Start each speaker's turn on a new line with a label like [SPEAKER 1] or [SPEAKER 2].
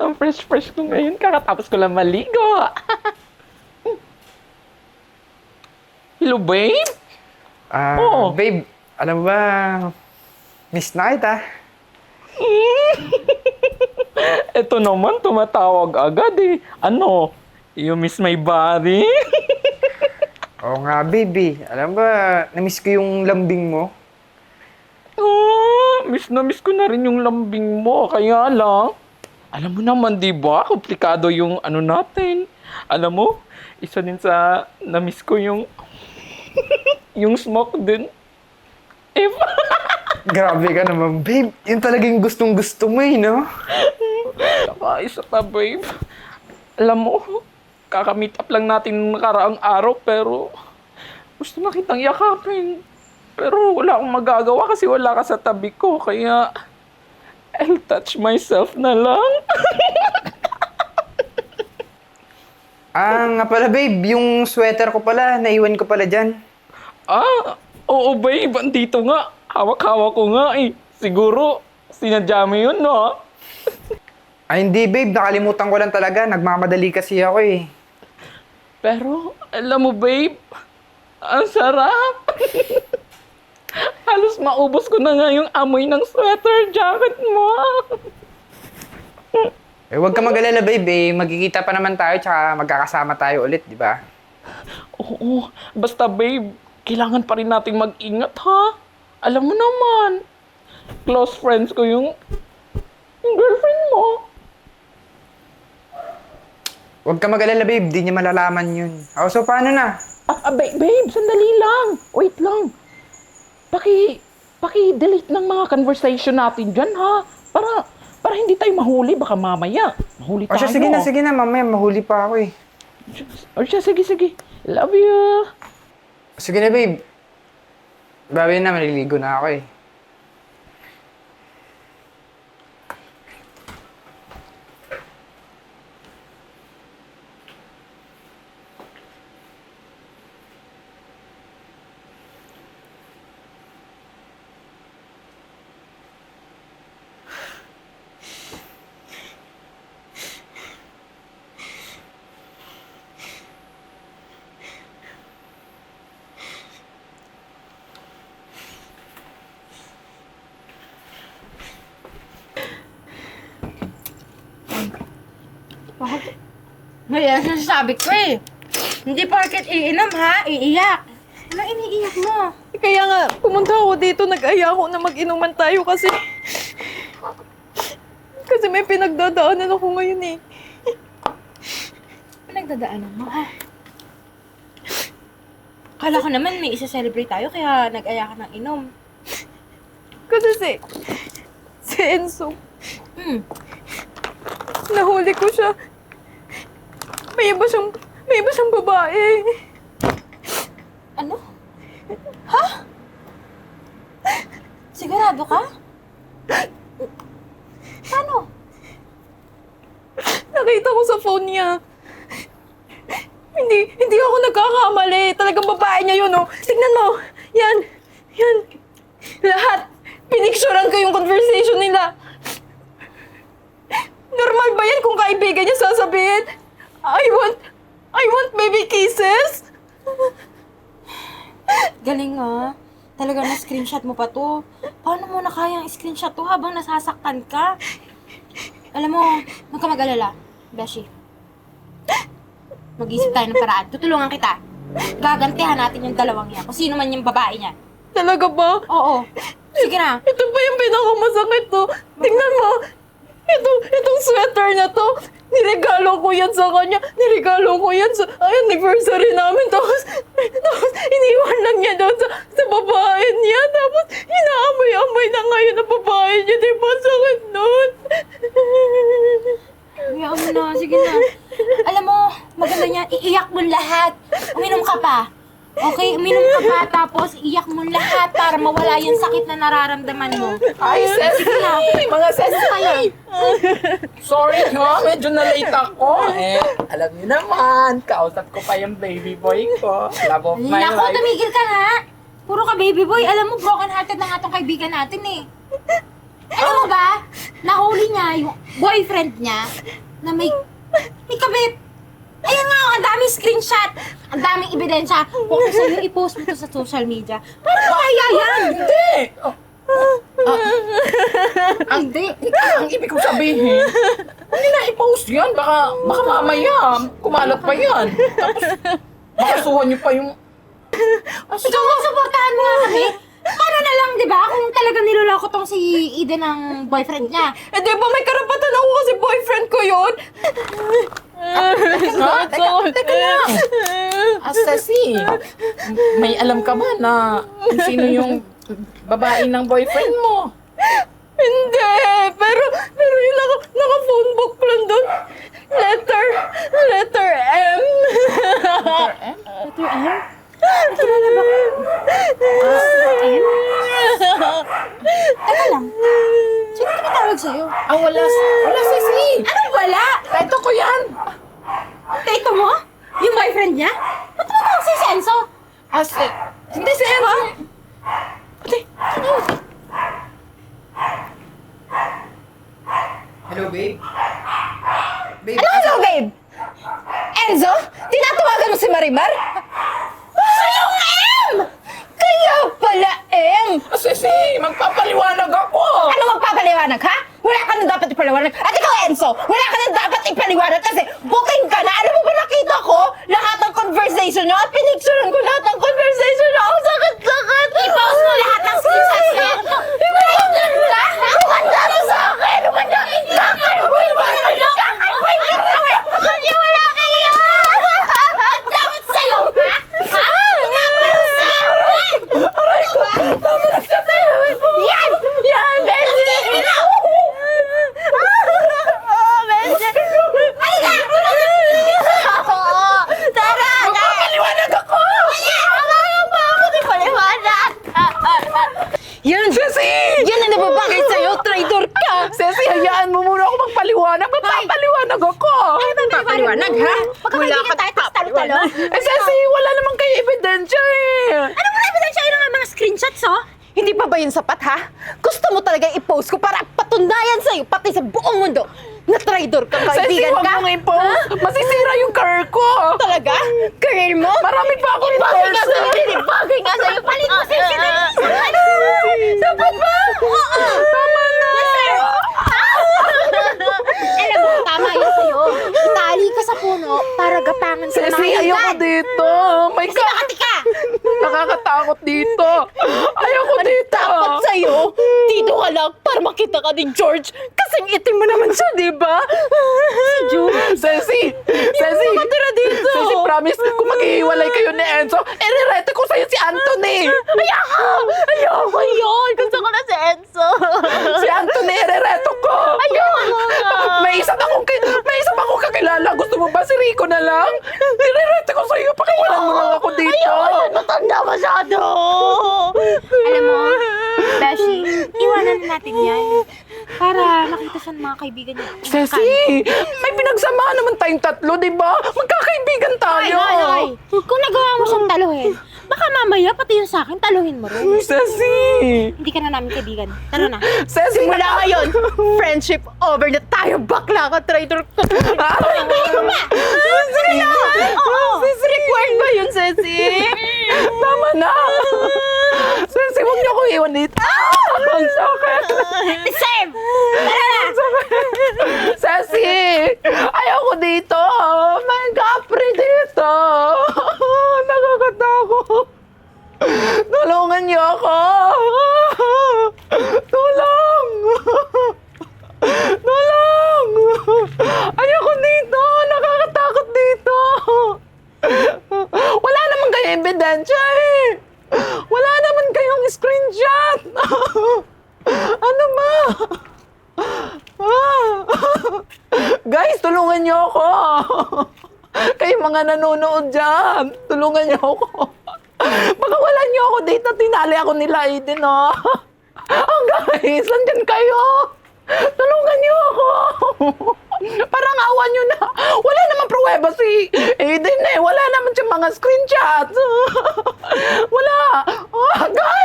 [SPEAKER 1] Ang fresh-fresh ko ngayon. Kakatapos ko lang maligo. Hello, babe? Oo.
[SPEAKER 2] Babe, alam mo ba, miss na kita.
[SPEAKER 1] Ito naman, tumatawag agad eh. Ano? You miss my body?
[SPEAKER 2] Oo nga, baby. Alam ba, na-miss ko yung lambing mo.
[SPEAKER 1] Miss na miss ko na rin yung lambing mo. Kaya lang, alam mo naman, di ba? Komplikado yung ano natin. Alam mo, isa din sa na-miss ko yung yung smoke din. If,
[SPEAKER 2] Grabe ka naman, babe. Yun talagang gustong-gusto mo eh, no?
[SPEAKER 1] saka isa pa, babe. Alam mo, kakamit up lang natin nung nakaraang araw, pero gusto na kitang yakapin. Pero wala akong magagawa kasi wala ka sa tabi ko, kaya I'll touch myself na lang.
[SPEAKER 2] Nga pala, babe. Yung sweater ko pala, naiwan ko pala dyan.
[SPEAKER 1] Oo, babe. Andito nga. Hawak-hawak ko nga eh. Siguro, sinadya mo yun, no?
[SPEAKER 2] Ay, hindi, babe. Nakalimutan ko lang talaga. Nagmamadali kasi ako eh.
[SPEAKER 1] Pero, alam mo, babe, ang sarap. Halos maubos ko na nga yung amoy ng sweater jacket mo.
[SPEAKER 2] Eh, huwag ka mag-alala, babe. Eh, magkikita pa naman tayo, tsaka magkakasama tayo ulit, di ba?
[SPEAKER 1] Oo, basta babe, kailangan pa rin nating mag-ingat ha. Alam mo naman, close friends ko yung girlfriend mo.
[SPEAKER 2] Huwag ka mag-alala, babe. Di niya malalaman yun. So paano na?
[SPEAKER 1] Babe, sandali lang. Wait lang. Paki-delete ng mga conversation natin dyan ha. Para hindi tayo mahuli. Baka mamaya, mahuli tayo.
[SPEAKER 2] Sige na. Mamaya mahuli pa ako eh.
[SPEAKER 1] O siya, sige. Love you.
[SPEAKER 2] Sige na, babe. Babi na, maliligo na ako eh.
[SPEAKER 3] Ngayon, sinasabi ko eh. Hindi porket iinom ha, iiyak. Ano iniiyak mo?
[SPEAKER 4] Kaya nga, pumunta ako dito, nag-aya ako na mag-inuman tayo kasi... Kasi may pinagdadaanan ako ngayon eh.
[SPEAKER 3] Pinagdadaanan mo ha? Kala ko naman may isa-celebrate tayo kaya nag-aya ka ng inom.
[SPEAKER 4] Kasi si Enzo,
[SPEAKER 3] Hmm.
[SPEAKER 4] nahuli ko siya. May iba siyang babae.
[SPEAKER 3] Ano? Ha? Sigurado ka? Paano?
[SPEAKER 4] Nakita ko sa phone niya. Hindi ako nagkakamali. Talagang babae niya yun, oh. Tignan mo. Yan. Lahat. Pinicturean ko yung conversation nila. Normal ba yan kung kaibigan niya sasabihin? I want baby kisses?
[SPEAKER 3] Galing nga. Talaga na-screenshot mo pa to. Paano mo na kayang screenshot to habang nasasaktan ka? Alam mo, huwag ka mag-alala, Beshi. Mag-isip tayo ng paraan. Tutulungan kita. Gagantihan natin yung dalawang yan. Kung sino man yung babae niya.
[SPEAKER 4] Talaga ba?
[SPEAKER 3] Oo. Sige na.
[SPEAKER 4] Ito pa yung pinakamasakit to. Tingnan mo. Itong sweater na to. Niregalo ko yan sa kanya. Niregalo ko yan sa anniversary namin. Tapos iniwan lang niya doon sa babae niya. Tapos inaamoy-amoy na ngayon ang babae niya. Di ba sakit nun?
[SPEAKER 3] Hayaan mo na. Sige na. Alam mo, maganda niyan. Iiyak mo lahat. Uminom ka pa. Okay, uminom ka pa, tapos iyak mo lahat para mawala yung sakit na nararamdaman mo.
[SPEAKER 1] Ay, Ceci! Mga Ceci! Sorry ha, medyo na-late ako. Alam niyo naman, kausap ko pa yung baby boy ko. Love of my
[SPEAKER 3] Naku,
[SPEAKER 1] life.
[SPEAKER 3] tumigil ka nga. Puro ka baby boy. Alam mo, broken hearted na nga tong kaibigan natin eh. Alam mo ba, nahuli niya yung boyfriend niya na may kabit. Ayan nga, ang daming screenshot, ang daming ebidensya. Kung sa'yo, i-post mo to sa social media. Paano kaya yan?
[SPEAKER 1] Hindi! Hindi. Ang ibig kong sabihin, hindi na i-post yan. Baka mamaya, kumalat pa yan. Tapos, makasuhan niyo pa yung...
[SPEAKER 3] So, supportahan mo nga kami. Paano na lang, di ba? Kung talaga niloloko tong si Eden ng boyfriend niya.
[SPEAKER 4] Eh, di ba may karapatan ako kasi boyfriend ko yun?
[SPEAKER 1] Teka lang. Ceci, may alam ka ba na kung sino yung babae ng boyfriend mo?
[SPEAKER 4] Hindi, pero yung naka-phone book lang doon. Letter M.
[SPEAKER 3] Letter M? Kilala ba ko? M? Teka lang. Sino tumatawag sa'yo?
[SPEAKER 1] Wala Ceci.
[SPEAKER 3] Anong wala?
[SPEAKER 1] Ito ko yan.
[SPEAKER 3] Tito mo? Yung boyfriend niya? Ba't tumatawag si Senso?
[SPEAKER 1] Hindi si Emma.
[SPEAKER 2] Hello, babe? Babe,
[SPEAKER 4] Hello, babe! Enzo? Tinatawagan mo si Marimar?
[SPEAKER 3] Yung M!
[SPEAKER 4] Kaya pala, M!
[SPEAKER 1] Ceci, magpapaliwanag ako.
[SPEAKER 4] Ano magpapaliwanag, ha? Wala ka na dapat ipaliwanag. At ikaw, Enzo, wala ka na dapat ipaliwanag kasi booking ka na. Ano mo ba nakita ko? Lahat ng conversation nyo at pinicturean ko lahat ng conversation nyo. Ang sakit-sakit!
[SPEAKER 3] I-post mo lahat ng screenshots niya.
[SPEAKER 4] Umanda na sa akin! Umanda na sa akin!
[SPEAKER 3] Wala kayo! Dapat sa'yo, ha? Ha?
[SPEAKER 4] Yan! Yan, Benji! Benji! Tara!
[SPEAKER 1] Magpapaliwanag ako.
[SPEAKER 4] Yan!
[SPEAKER 1] Ceci!
[SPEAKER 4] Yan ang nababagay sa'yo! Traitor ka!
[SPEAKER 1] Ceci, hayaan mo muna ako magpaliwanag. Magpapaliwanag ako.
[SPEAKER 4] Papaliwanag, ha?
[SPEAKER 3] Magkakaibigan tayo, tapos talo-talo.
[SPEAKER 1] Ceci, wala namang kayo ebidensya
[SPEAKER 3] Ano mo na ebidensya yun ng mga screenshots, oh?
[SPEAKER 4] Hindi pa ba yun sapat, ha? Gusto mo talaga i-post ko para patunayan sa'yo, pati sa buong mundo, na traitor ka,
[SPEAKER 1] Ceci,
[SPEAKER 4] kaibigan
[SPEAKER 1] huwag
[SPEAKER 4] ka?
[SPEAKER 1] mong i-post. Masisira yung career ko.
[SPEAKER 4] Talaga? Career mo?
[SPEAKER 1] Marami pa akong
[SPEAKER 4] Bagay nga
[SPEAKER 1] endorser.
[SPEAKER 4] sa'yo! Bagay nga sa'yo! Palit mo sa'yo! Sapat ba? Oo!
[SPEAKER 1] Tama na.
[SPEAKER 3] Alam mo, tama yun sa'yo. Itali ka sa puno para gapangan sa
[SPEAKER 1] Ceci,
[SPEAKER 3] mga
[SPEAKER 1] ayoko
[SPEAKER 3] higad.
[SPEAKER 1] dito. May
[SPEAKER 3] Kasi makati ka!
[SPEAKER 1] Nakakatakot dito. Ayoko dito.
[SPEAKER 4] Dapat sa'yo, dito ka lang para makita ka ni George. Kasing itim mo naman siya, di ba? Si George.
[SPEAKER 1] Ceci! Ceci!
[SPEAKER 4] Matira dito.
[SPEAKER 1] Ceci, promise, kung maghihiwalay kayo ni Enzo, irerete ko sa'yo si Anthony!
[SPEAKER 4] Ayoko! Ayoko yun! Gusto ko na si Enzo.
[SPEAKER 1] Si Anthony, irereto ko!
[SPEAKER 4] Ayoko nga.
[SPEAKER 1] May isa pa akong kakilala. Gusto mo ba si Rico na lang? Irerete ko sa'yo. Pakiwalan mo lang ako dito.
[SPEAKER 4] Ayoko! Matanda masyado.
[SPEAKER 3] Alam mo, Beshi, iwanan na natin yan. Para makita siya ng mga kaibigan niya.
[SPEAKER 1] Ceci, may pinagsamahan naman tayong tatlo, di ba? Magkakaibigan tayo.
[SPEAKER 3] Hoy! Kung nagawa mo siyang taluhin, baka mamaya pati yung sa akin taluhin mo rin.
[SPEAKER 1] Ceci!
[SPEAKER 3] Hindi ka na namin kaibigan. Tara na.
[SPEAKER 1] Ceci,
[SPEAKER 4] Simula ngayon, friendship over na tayo. Bakla ka, traitor ka. Ceci, required ba yun, Ceci?
[SPEAKER 1] Tama na! Ceci, huwag niyo akong iwan dito. Ang sakit!
[SPEAKER 3] Same! Tara na!
[SPEAKER 1] Ceci! Ayoko dito! May kapre dito! Nakakatakot! Tulungan niyo ako! Tulong! Tulong! Ayoko dito! Nakakatakot dito! Wala naman kayo ebidensya eh! Wala naman kayong screenshot! Ano ba? Guys, tulungan niyo ako! Kayo mga nanonood dyan, tulungan niyo ako! Pakawalan niyo ako dito, tinali ako nila Aiden, oh! Oh guys, nandyan kayo! Tulungan niyo ako! Parang awan niyo na! Wala namang pruweba si Aiden eh! Wala naman siyang mga screenshots! Wala! Oh, guys!